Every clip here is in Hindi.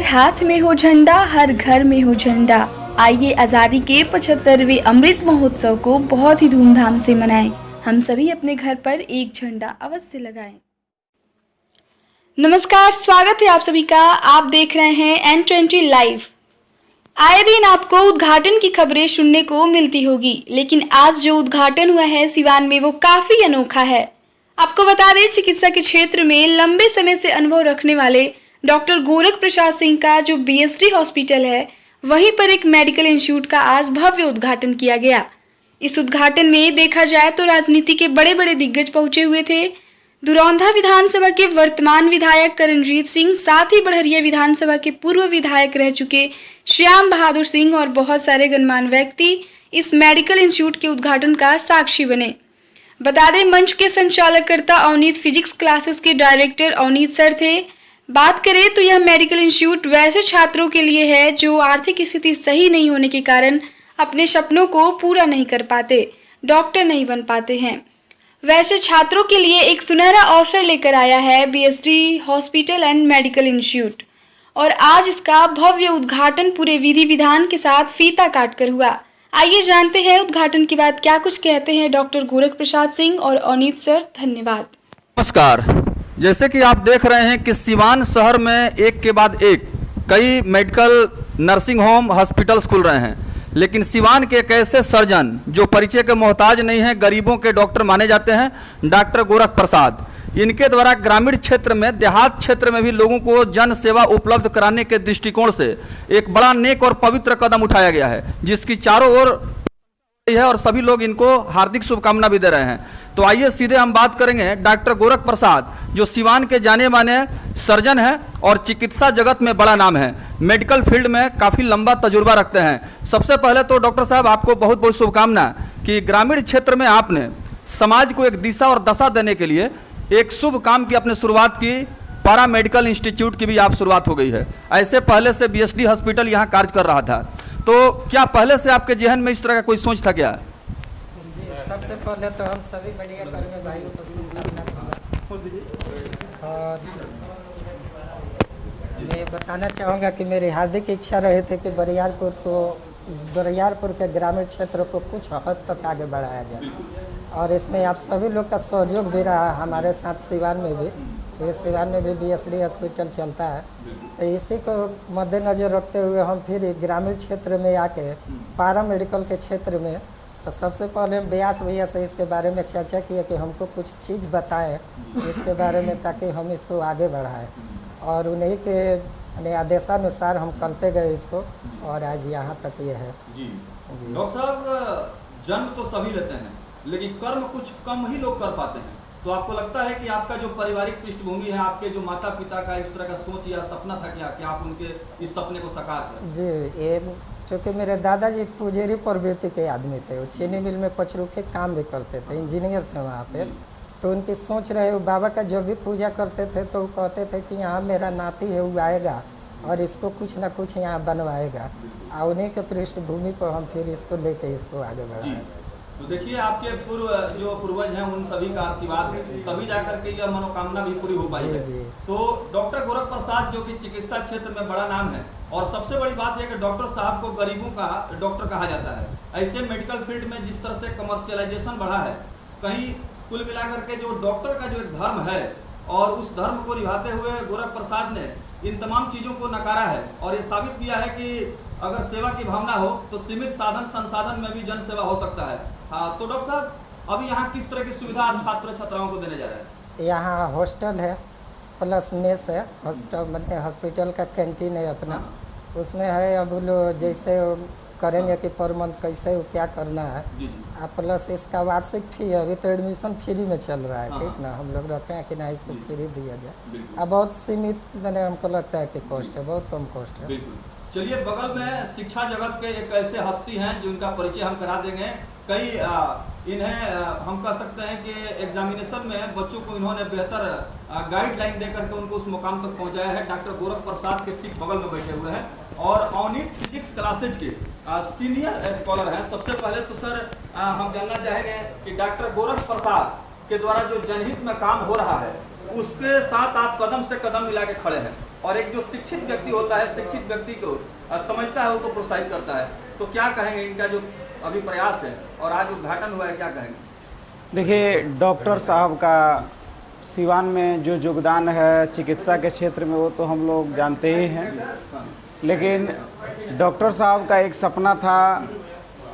हाथ में हो झंडा, हर घर में हो झंडा। आइए आज़ादी के 75वें अमृत महोत्सव को बहुत ही धूमधाम से मनाएं। हम सभी अपने घर पर एक झंडा अवश्य लगाएं। नमस्कार, स्वागत है आप सभी का। आप देख रहे हैं N20 लाइव। आए दिन आपको उद्घाटन की खबरें सुनने को मिलती होगी, लेकिन आज जो उद्घाटन हुआ है सिवान में वो काफ़ी अनोखा है। आपको बता दें, चिकित्सा के क्षेत्र में लंबे समय से अनुभव रखने वाले डॉक्टर गोरख प्रसाद सिंह का जो BSD हॉस्पिटल है, वहीं पर एक मेडिकल इंस्टीट्यूट का आज भव्य उद्घाटन किया गया। इस उद्घाटन में देखा जाए तो राजनीति के बड़े बड़े दिग्गज पहुंचे हुए थे। दुरौंधा विधानसभा के वर्तमान विधायक करणजीत सिंह, साथ ही बड़हरिया विधानसभा के पूर्व विधायक रह चुके श्याम बहादुर सिंह और बहुत सारे गणमान्य व्यक्ति इस मेडिकल इंस्टीट्यूट के उद्घाटन का साक्षी बने। बता दें, मंच के संचालककर्ता अवनीत फिजिक्स क्लासेस के डायरेक्टर अवनीत सर थे। बात करें तो यह मेडिकल इंस्टीट्यूट वैसे छात्रों के लिए है जो आर्थिक स्थिति सही नहीं होने के कारण अपने सपनों को पूरा नहीं कर पाते, डॉक्टर नहीं बन पाते हैं। वैसे छात्रों के लिए एक सुनहरा अवसर लेकर आया है BSD hospital and medical institute, और आज इसका भव्य उद्घाटन पूरे विधि विधान के साथ फीता काटकर हुआ। आइए जानते हैं उद्घाटन के बाद क्या कुछ कहते हैं डॉक्टर गोरख प्रसाद सिंह और अवनीत सर। धन्यवाद। नमस्कार। जैसे कि आप देख रहे हैं कि सिवान शहर में एक के बाद एक कई मेडिकल नर्सिंग होम हॉस्पिटल्स खुल रहे हैं, लेकिन सिवान के एक ऐसे सर्जन जो परिचय के मोहताज नहीं हैं, गरीबों के डॉक्टर माने जाते हैं, डॉक्टर गोरख प्रसाद। इनके द्वारा ग्रामीण क्षेत्र में, देहात क्षेत्र में भी लोगों को जन सेवा उपलब्ध कराने के दृष्टिकोण से एक बड़ा नेक और पवित्र कदम उठाया गया है, जिसकी चारों ओर है और सभी लोग इनको हार्दिक शुभकामना भी दे रहे हैं। तो आइए सीधे हम बात करेंगे डॉक्टर गोरख प्रसाद, जो सिवान के जाने माने सर्जन हैं और चिकित्सा जगत में बड़ा नाम है, मेडिकल फील्ड में काफ़ी लंबा तजुर्बा रखते हैं। सबसे पहले तो डॉक्टर साहब आपको बहुत बहुत शुभकामना कि ग्रामीण क्षेत्र में आपने समाज को एक दिशा और दशा देने के लिए एक शुभ काम की आपने शुरुआत की। पारा मेडिकल इंस्टीट्यूट की भी आप शुरुआत हो गई है। ऐसे पहले से BSD हॉस्पिटल यहाँ कार्य कर रहा था, तो क्या पहले से आपके जहन में इस तरह का कोई सोच था क्या? जी, सबसे पहले तो हम सभी मीडिया कर्मी भाइयों को शुभकामना और मैं बताना चाहूँगा कि मेरी हार्दिक इच्छा रही थी कि बरियारपुर के ग्रामीण क्षेत्र को कुछ हद तक आगे बढ़ाया जाए, और इसमें आप सभी लोग का सहयोग भी रहा हमारे साथ सिवान में भी। तो सिवान में भी BSD हॉस्पिटल चलता है, तो इसी को मद्देनज़र रखते हुए हम फिर ग्रामीण क्षेत्र में आके पारा मेडिकल के क्षेत्र में, तो सबसे पहले हम व्यास भैया से इसके बारे में चर्चा किए कि हमको कुछ चीज़ बताएं इसके बारे में, ताकि हम इसको आगे बढ़ाएं, और उन्हीं के आदेशानुसार हम करते गए इसको, और आज यहाँ तक ये है। जी डॉक्टर साहब, जन्म तो सभी लेते हैं, लेकिन कर्म कुछ कम ही लोग कर पाते हैं। तो आपको लगता है कि आपका जो पारिवारिक पृष्ठभूमि है, आपके जो माता पिता का इस तरह का सोच या सपना था क्या कि आप उनके इस सपने को साकार करें? जी, ये चूँकि मेरे दादाजी पुजेरी प्रवृत्ति के आदमी थे, वो चीनी मिल में पचरूखे काम भी करते थे, इंजीनियर थे वहाँ पे। तो उनकी सोच रहे, वो बाबा का जब भी पूजा करते थे तो वो कहते थे कि यहाँ मेरा नाती है, वो आएगा और इसको कुछ ना कुछ यहाँ बनवाएगा, और उन्हीं के पृष्ठभूमि पर हम फिर इसको लेके इसको आगे बढ़ाए। तो देखिए, आपके पूर्वज हैं, उन सभी का आशीर्वाद तभी जाकर के यह मनोकामना भी पूरी हो पाई है। तो डॉक्टर गोरख प्रसाद जो कि चिकित्सा क्षेत्र में बड़ा नाम है, और सबसे बड़ी बात यह कि डॉक्टर साहब को गरीबों का डॉक्टर कहा जाता है। ऐसे मेडिकल फील्ड में जिस तरह से कमर्शियलाइजेशन बढ़ा है, कहीं कुल मिलाकर के जो डॉक्टर का जो एक धर्म है, और उस धर्म को निभाते हुए गोरख प्रसाद ने इन तमाम चीज़ों को नकारा है, और ये साबित किया है कि अगर सेवा की भावना हो तो सीमित साधन संसाधन में भी जन सेवा हो सकता है। हाँ, तो डॉक्टर साहब, अभी यहाँ किस तरह की सुविधा आप छात्र छात्राओं को देने जा रहे हैं? यहाँ हॉस्टल है प्लस मेस है, हॉस्पिटल का कैंटीन है अपना, उसमें है। अब लोग जैसे करेंगे कि पर मंथ कैसे क्या करना है, प्लस इसका वार्षिक फी है। अभी तो एडमिशन फ्री में चल रहा है, ठीक ना, हम लोग रखे हैं कि ना इसको फ्री दिया जाए। अब बहुत सीमित, मैंने हमको लगता है कि कॉस्ट है, बहुत कम कॉस्ट है। चलिए, बगल में शिक्षा जगत के एक ऐसे हस्ती हैं जिनका परिचय हम करा देंगे। कई इन्हें हम कह सकते हैं कि एग्जामिनेशन में बच्चों को इन्होंने बेहतर गाइडलाइन देकर के उनको उस मुकाम तक पहुंचाया है। डॉक्टर गोरख प्रसाद के ठीक बगल में बैठे हुए हैं, और अवनीत फिजिक्स क्लासेज के सीनियर स्कॉलर हैं। सबसे पहले तो सर हम जानना चाहेंगे कि डॉक्टर गोरख प्रसाद के द्वारा जो जनहित में काम हो रहा है, उसके साथ आप कदम से कदम मिला के खड़े हैं। और एक जो शिक्षित व्यक्ति होता है, शिक्षित व्यक्ति को समझता है, उसको प्रोत्साहित करता है। तो क्या कहेंगे इनका जो अभी प्रयास है और आज उद्घाटन हुआ है, क्या कहेंगे? देखिए, डॉक्टर साहब का सिवान में जो योगदान है चिकित्सा के क्षेत्र में वो तो हम लोग जानते ही हैं, लेकिन डॉक्टर साहब का एक सपना था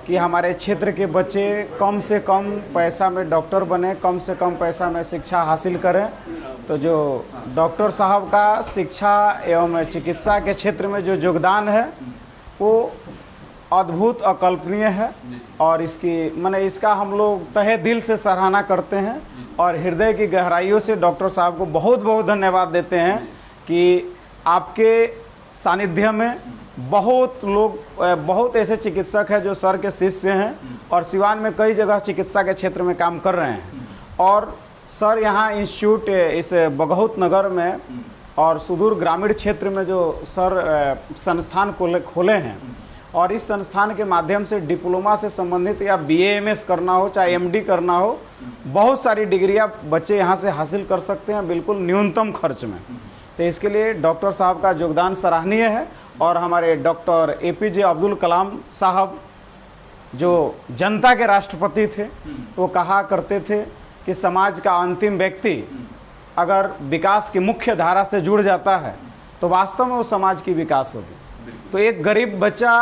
कि हमारे क्षेत्र के बच्चे कम से कम पैसा में डॉक्टर बने, कम से कम पैसा में शिक्षा हासिल करें। तो जो डॉक्टर साहब का शिक्षा एवं चिकित्सा के क्षेत्र में जो योगदान है वो अद्भुत अकल्पनीय है और इसका हम लोग तहे दिल से सराहना करते हैं और हृदय की गहराइयों से डॉक्टर साहब को बहुत बहुत धन्यवाद देते हैं कि आपके सानिध्य में बहुत ऐसे चिकित्सक हैं जो सर के शिष्य हैं और सिवान में कई जगह चिकित्सा के क्षेत्र में काम कर रहे हैं। और सर यहाँ इंस्टीट्यूट इस बगहुत नगर में और सुदूर ग्रामीण क्षेत्र में जो सर संस्थान खोले हैं और इस संस्थान के माध्यम से डिप्लोमा से संबंधित या BA-MS करना हो चाहे MD करना हो, बहुत सारी डिग्रियां बच्चे यहां से हासिल कर सकते हैं बिल्कुल न्यूनतम खर्च में। तो इसके लिए डॉक्टर साहब का योगदान सराहनीय है। और हमारे डॉक्टर APJ अब्दुल कलाम साहब जो जनता के राष्ट्रपति थे, वो कहा करते थे कि समाज का अंतिम व्यक्ति अगर विकास की मुख्य धारा से जुड़ जाता है तो वास्तव में वो समाज की विकास होगी। तो एक गरीब बच्चा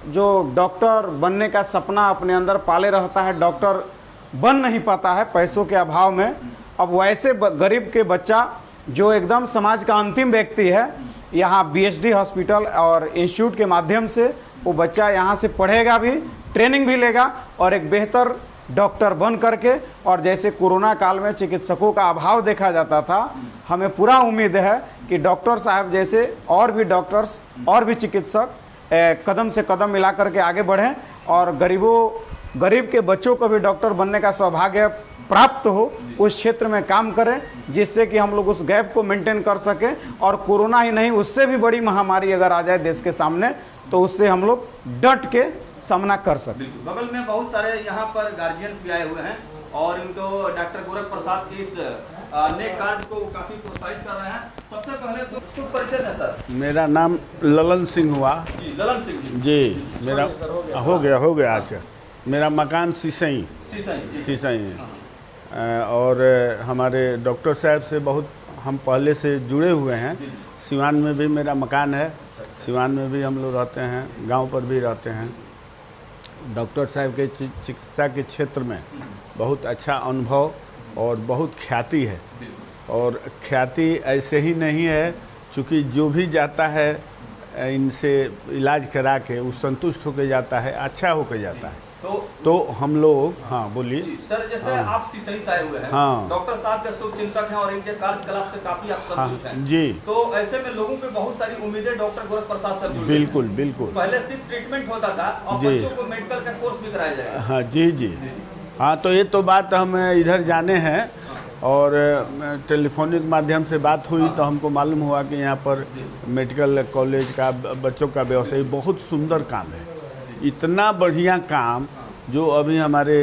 जो डॉक्टर बनने का सपना अपने अंदर पाले रहता है, डॉक्टर बन नहीं पाता है पैसों के अभाव में, अब वैसे गरीब के बच्चा जो एकदम समाज का अंतिम व्यक्ति है, यहाँ BSD हॉस्पिटल और इंस्टीट्यूट के माध्यम से वो बच्चा यहाँ से पढ़ेगा भी, ट्रेनिंग भी लेगा और एक बेहतर डॉक्टर बन करके, और जैसे कोरोना काल में चिकित्सकों का अभाव देखा जाता था, हमें पूरा उम्मीद है कि डॉक्टर साहब जैसे और भी डॉक्टर्स और भी चिकित्सक कदम से कदम मिला करके आगे बढ़ें और गरीब के बच्चों को भी डॉक्टर बनने का सौभाग्य प्राप्त हो, उस क्षेत्र में काम करें जिससे कि हम लोग उस गैप को मेंटेन कर सकें और कोरोना ही नहीं उससे भी बड़ी महामारी अगर आ जाए देश के सामने तो उससे हम लोग डट के सामना कर सकें। बगल में बहुत सारे यहाँ पर गार्जियंस भी आए हुए हैं और इनको डॉक्टर गोरख प्रसाद की इस नेक कार्य को काफी प्रोत्साहित कर रहे हैं। सबसे पहले तो शुभ परिचय है सर। मेरा नाम ललन सिंह हुआ जी, ललन सिंह जी। मेरा हो गया अच्छा। मेरा मकान सीसई है और हमारे डॉक्टर साहब से बहुत हम पहले से जुड़े हुए हैं। सिवान में भी मेरा मकान है, सिवान में भी हम लोग रहते हैं, गांव पर भी रहते हैं। डॉक्टर साहब के चिकित्सा के क्षेत्र में बहुत अच्छा अनुभव और बहुत ख्याति है और ख्याति ऐसे ही नहीं है, चूँकि जो भी जाता है इनसे इलाज करा के वो संतुष्ट होकर जाता है, अच्छा होकर जाता है। तो हम लोग हाँ बोलिए सर। जैसे आप सीसई से आए हुए हैं, हाँ, डॉक्टर साहब के शुभ चिंतक हैं और इनके कार्यकलाप से काफी आप संतुष्ट हैं जी। तो ऐसे में लोगों को बहुत सारी उम्मीदें डॉक्टर गोरख प्रसाद से जुड़ी। बिल्कुल बिल्कुल। पहले सिर्फ ट्रीटमेंट होता था और जी, बच्चों को मेडिकल का कोर्स भी कराया जाएगा। हाँ जी जी हाँ। तो ये तो बात हम इधर जाने हैं और टेलीफोनिक माध्यम से बात हुई तो हमको मालूम हुआ कि यहाँ पर मेडिकल कॉलेज का बच्चों का व्यवस्था बहुत सुंदर काम है। इतना बढ़िया काम जो अभी हमारे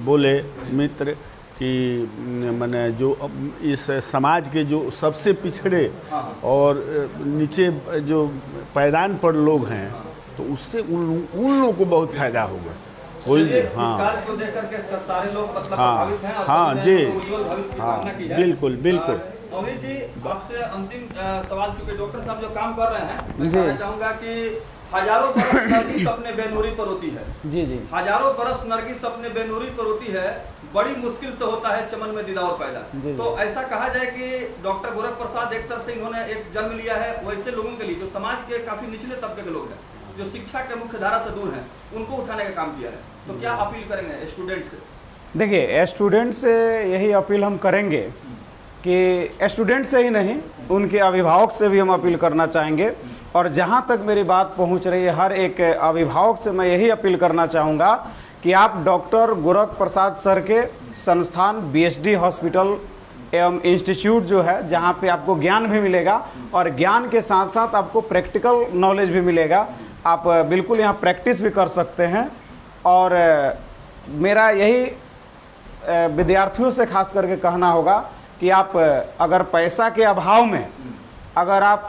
बोले मित्र कि मैंने जो इस समाज के जो सबसे पिछड़े और नीचे जो पैदान पर लोग हैं तो उससे उन लोगों को बहुत फायदा होगा। इस कार्य को देख करके सारे लोग मतलब प्रभावित हैं और हाँ जी उज्जवल भविष्य की कामना की है। बिल्कुल बिल्कुल। अमित जी, आपसे अंतिम सवाल, चूंकि डॉक्टर साहब जो काम कर रहे हैं, मैं कहना चाहूँगा कि हजारों बरस नरगिस अपने बेनूरी पर होती है। जी जी। हजारों बरस नरगिस अपने बेनूरी पर होती है, बड़ी मुश्किल से होता है चमन में दीदार पैदा। तो ऐसा कहा जाए कि डॉक्टर गोरख प्रसाद एक तरह से इन्होंने एक जन्म लिया है वैसे लोगों के लिए जो समाज के काफी निचले तबके के लोग हैं, जो शिक्षा के मुख्य धारा से दूर हैं, उनको उठाने का काम किया है। तो क्या अपील करेंगे स्टूडेंट से? देखिए, स्टूडेंट से यही अपील हम करेंगे कि स्टूडेंट से ही नहीं, उनके अभिभावक से भी हम अपील करना चाहेंगे। और जहाँ तक मेरी बात पहुँच रही है, हर एक अभिभावक से मैं यही अपील करना चाहूँगा कि आप डॉक्टर गोरख प्रसाद सर के संस्थान BSD हॉस्पिटल एवं इंस्टीट्यूट जो है, जहाँ पे आपको ज्ञान भी मिलेगा और ज्ञान के साथ साथ आपको प्रैक्टिकल नॉलेज भी मिलेगा। आप बिल्कुल यहाँ प्रैक्टिस भी कर सकते हैं। और मेरा यही विद्यार्थियों से खास करके कहना होगा कि आप अगर पैसा के अभाव में अगर आप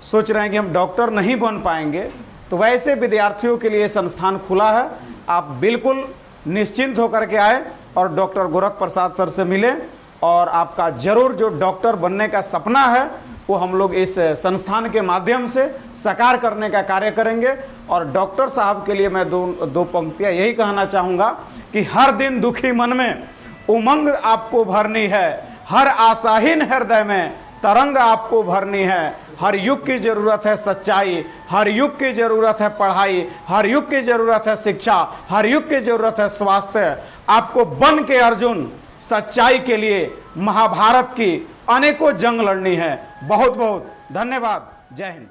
सोच रहे हैं कि हम डॉक्टर नहीं बन पाएंगे, तो वैसे विद्यार्थियों के लिए संस्थान खुला है। आप बिल्कुल निश्चिंत होकर के आए और डॉक्टर गोरख प्रसाद सर से मिले, और आपका जरूर जो डॉक्टर बनने का सपना है वो हम लोग इस संस्थान के माध्यम से साकार करने का कार्य करेंगे। और डॉक्टर साहब के लिए मैं दो पंक्तियाँ यही कहना चाहूँगा कि हर दिन दुखी मन में उमंग आपको भरनी है, हर आशाहीन हृदय में तरंग आपको भरनी है। हर युग की ज़रूरत है सच्चाई, हर युग की ज़रूरत है पढ़ाई, हर युग की ज़रूरत है शिक्षा, हर युग की ज़रूरत है स्वास्थ्य। आपको बन के अर्जुन सच्चाई के लिए महाभारत की अनेकों जंग लड़नी है। बहुत बहुत धन्यवाद। जय हिंद।